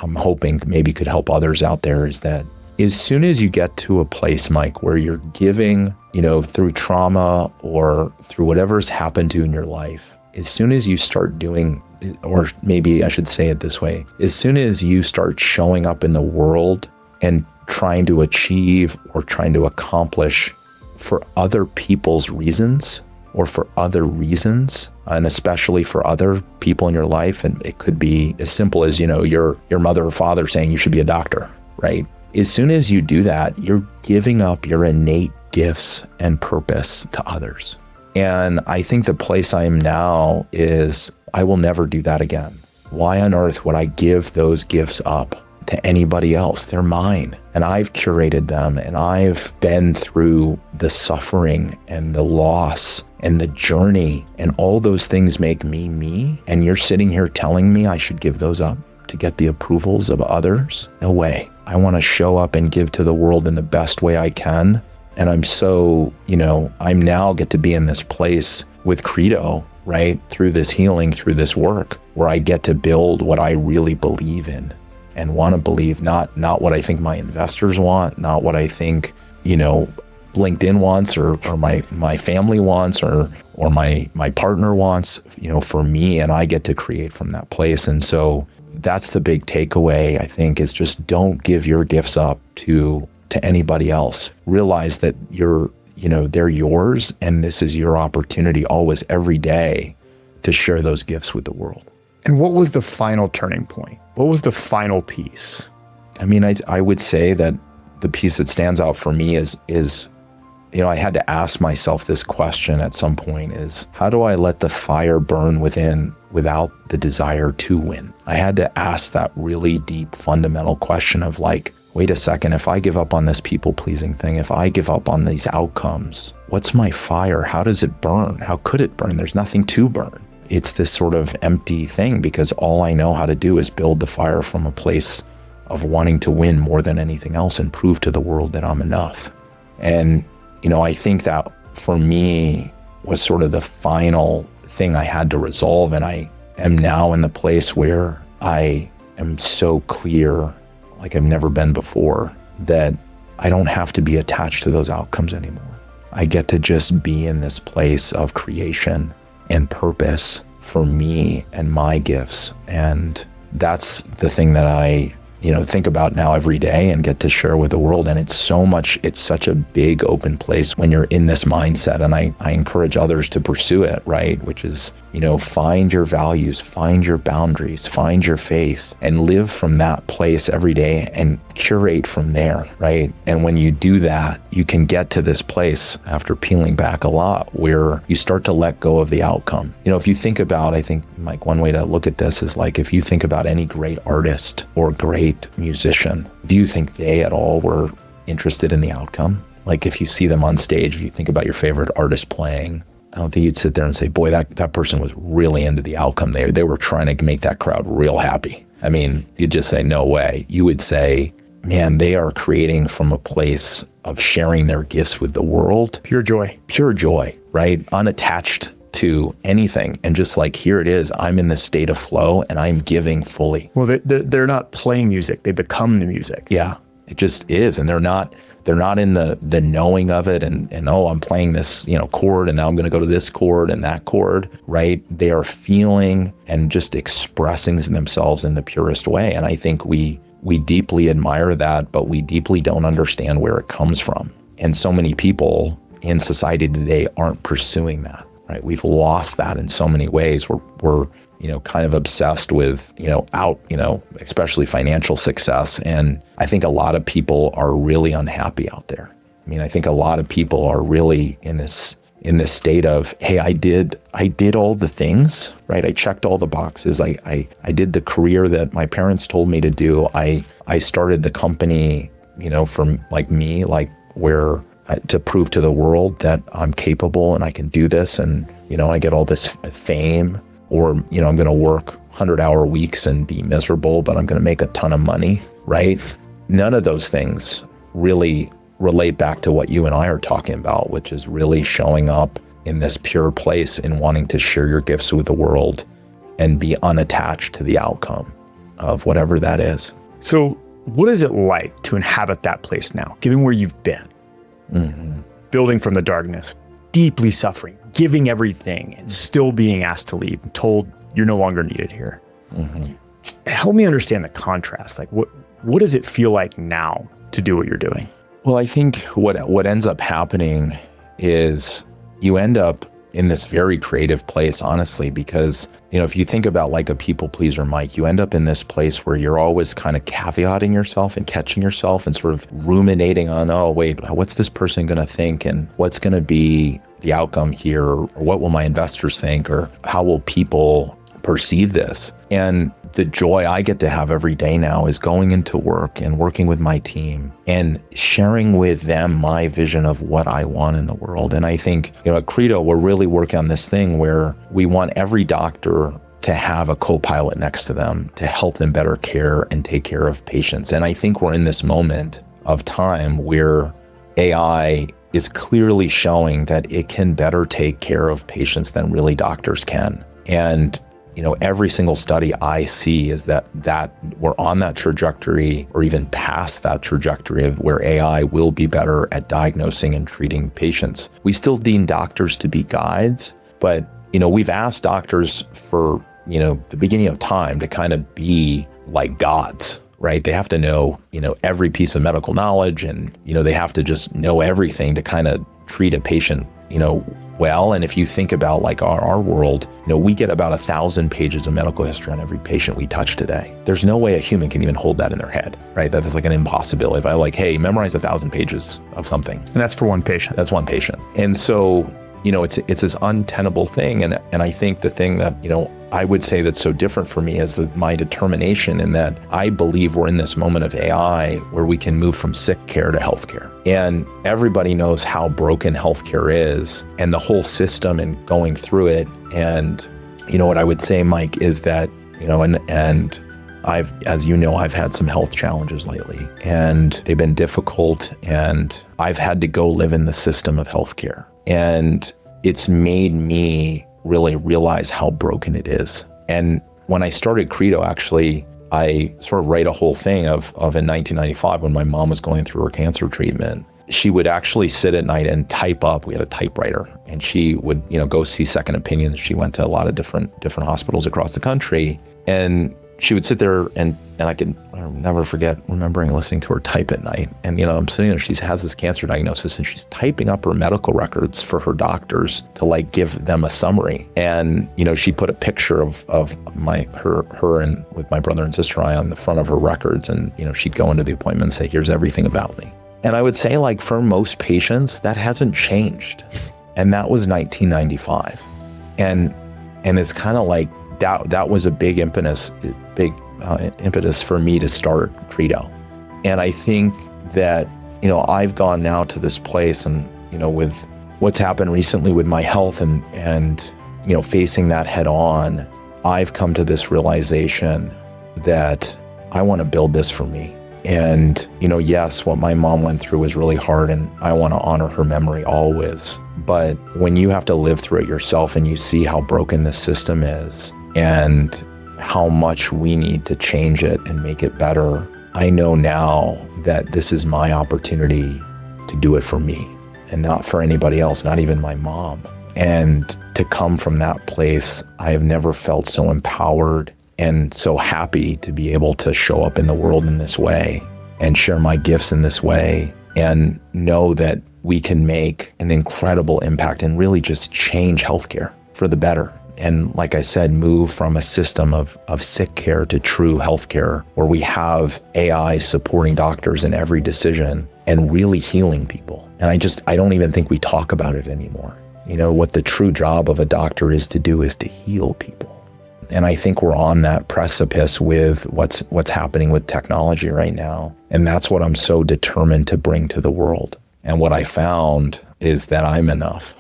I'm hoping maybe could help others out there is that as soon as you get to a place, Mike, where you're giving, through trauma or through whatever's happened to you in your life, as soon as you start doing, or maybe I should say it this way, as soon as you start showing up in the world and trying to achieve or trying to accomplish for other people's reasons or for other reasons, and especially for other people in your life, and it could be as simple as, your mother or father saying you should be a doctor, right? As soon as you do that, you're giving up your innate gifts and purpose to others. And I think the place I am now is I will never do that again. Why on earth would I give those gifts up to anybody else? They're mine, and I've curated them, and I've been through the suffering and the loss and the journey, and all those things make me me. And you're sitting here telling me I should give those up to get the approvals of others? No way. I want to show up and give to the world in the best way I can. And I'm so, I'm now get to be in this place with Credo, right? Through this healing, through this work, where I get to build what I really believe in and want to believe, not what I think my investors want, not what I think, LinkedIn wants or my family wants or my partner wants, for me, and I get to create from that place. And so that's the big takeaway, I think, is just don't give your gifts up to anybody else. Realize that they're yours, and this is your opportunity always, every day, to share those gifts with the world. And what was the final turning point? What was the final piece? I mean, I would say that the piece that stands out for me is I had to ask myself this question at some point is, how do I let the fire burn within without the desire to win? I had to ask that really deep, fundamental question of like, wait a second, if I give up on this people-pleasing thing, if I give up on these outcomes, what's my fire? How does it burn? How could it burn? There's nothing to burn. It's this sort of empty thing because all I know how to do is build the fire from a place of wanting to win more than anything else and prove to the world that I'm enough. And, I think that for me was sort of the final thing I had to resolve. And I am now in the place where I am so clear, like I've never been before, that I don't have to be attached to those outcomes anymore. I get to just be in this place of creation and purpose for me and my gifts. And that's the thing that I, think about now every day and get to share with the world. And it's such a big open place when you're in this mindset. And I encourage others to pursue it, right? Which is, find your values, find your boundaries, find your faith, and live from that place every day and curate from there, right? And when you do that, you can get to this place after peeling back a lot where you start to let go of the outcome. If you think about, I think, Mike, one way to look at this is like, if you think about any great artist or great musician, do you think they at all were interested in the outcome? Like if you see them on stage, if you think about your favorite artist playing, I don't think you'd sit there and say, boy, that person was really into the outcome. They were trying to make that crowd real happy. I mean, you'd just say, no way. You would say, man, they are creating from a place of sharing their gifts with the world. Pure joy, right? Unattached to anything. And just like, here it is, I'm in this state of flow and I'm giving fully. Well, they're not playing music. They become the music. Yeah, it just is. And they're not in the knowing of it and oh, I'm playing this, chord and now I'm going to go to this chord and that chord, right? They are feeling and just expressing themselves in the purest way. And I think we deeply admire that, but we deeply don't understand where it comes from. And so many people in society today aren't pursuing that, right? We've lost that in so many ways. We're kind of obsessed with, especially financial success. And I think a lot of people are really unhappy out there. I mean, I think a lot of people are really in this state of, hey, I did all the things, right? I checked all the boxes. I did the career that my parents told me to do. I started the company, from where to prove to the world that I'm capable and I can do this. And, I get all this fame, or, I'm going to work 100-hour weeks and be miserable, but I'm going to make a ton of money, right? None of those things really relate back to what you and I are talking about, which is really showing up in this pure place and wanting to share your gifts with the world and be unattached to the outcome. of whatever that is. So what is it like to inhabit that place now, given where you've been? Building from the darkness, deeply suffering, giving everything, and still being asked to leave and told you're no longer needed here. Help me understand the contrast. Like what does it feel like now to do what you're doing? Well, I think what ends up happening is you end up in this very creative place, honestly, because, if you think about like a people pleaser, Mike, you end up in this place where you're always kind of caveating yourself and catching yourself and sort of ruminating on, oh, wait, what's this person going to think? And what's going to be the outcome here? Or what will my investors think? Or how will people perceive this? And the joy I get to have every day now is going into work and working with my team and sharing with them my vision of what I want in the world. And I think, at Credo, we're really working on this thing where we want every doctor to have a co-pilot next to them to help them better care and take care of patients. And I think we're in this moment of time where AI is clearly showing that it can better take care of patients than really doctors can. And every single study I see is that we're on that trajectory or even past that trajectory of where AI will be better at diagnosing and treating patients. We still deem doctors to be guides, but, we've asked doctors for, the beginning of time to kind of be like gods, right? They have to know, every piece of medical knowledge and, they have to just know everything to kind of treat a patient, well. And if you think about like our world, we get about 1,000 pages of medical history on every patient we touch today. There's no way a human can even hold that in their head, right? That is like an impossibility. If I hey, memorize 1,000 pages of something. And that's for one patient. That's one patient. And so, it's this untenable thing. And I think the thing that, I would say that's so different for me is my determination in that I believe we're in this moment of AI where we can move from sick care to healthcare. And everybody knows how broken healthcare is and the whole system and going through it. And, what I would say, Mike, is that, and I've had some health challenges lately and they've been difficult and I've had to go live in the system of healthcare. And it's made me really realize how broken it is. And when I started Credo, actually, I sort of write a whole thing of in 1995 when my mom was going through her cancer treatment, she would actually sit at night and type up. We had a typewriter and she would, go see second opinions. She went to a lot of different hospitals across the country and she would sit there and I'll never forget remembering listening to her type at night. And, I'm sitting there, she has this cancer diagnosis and she's typing up her medical records for her doctors to give them a summary. And, she put a picture of her and with my brother and sister I on the front of her records. And, she'd go into the appointment and say, here's everything about me. And I would say for most patients, that hasn't changed. And that was 1995. And it's kind of that was a big impetus for me to start Credo. And I think that, I've gone now to this place and, with what's happened recently with my health and facing that head on, I've come to this realization that I want to build this for me. And, yes, what my mom went through was really hard and I want to honor her memory always. But when you have to live through it yourself and you see how broken this system is and how much we need to change it and make it better, I know now that this is my opportunity to do it for me and not for anybody else, not even my mom. And to come from that place, I have never felt so empowered and so happy to be able to show up in the world in this way and share my gifts in this way and know that we can make an incredible impact and really just change healthcare for the better. And like I said, move from a system of sick care to true healthcare where we have AI supporting doctors in every decision and really healing people. And I don't even think we talk about it anymore. What the true job of a doctor is to do is to heal people. And I think we're on that precipice with what's happening with technology right now. And that's what I'm so determined to bring to the world. And what I found is that I'm enough.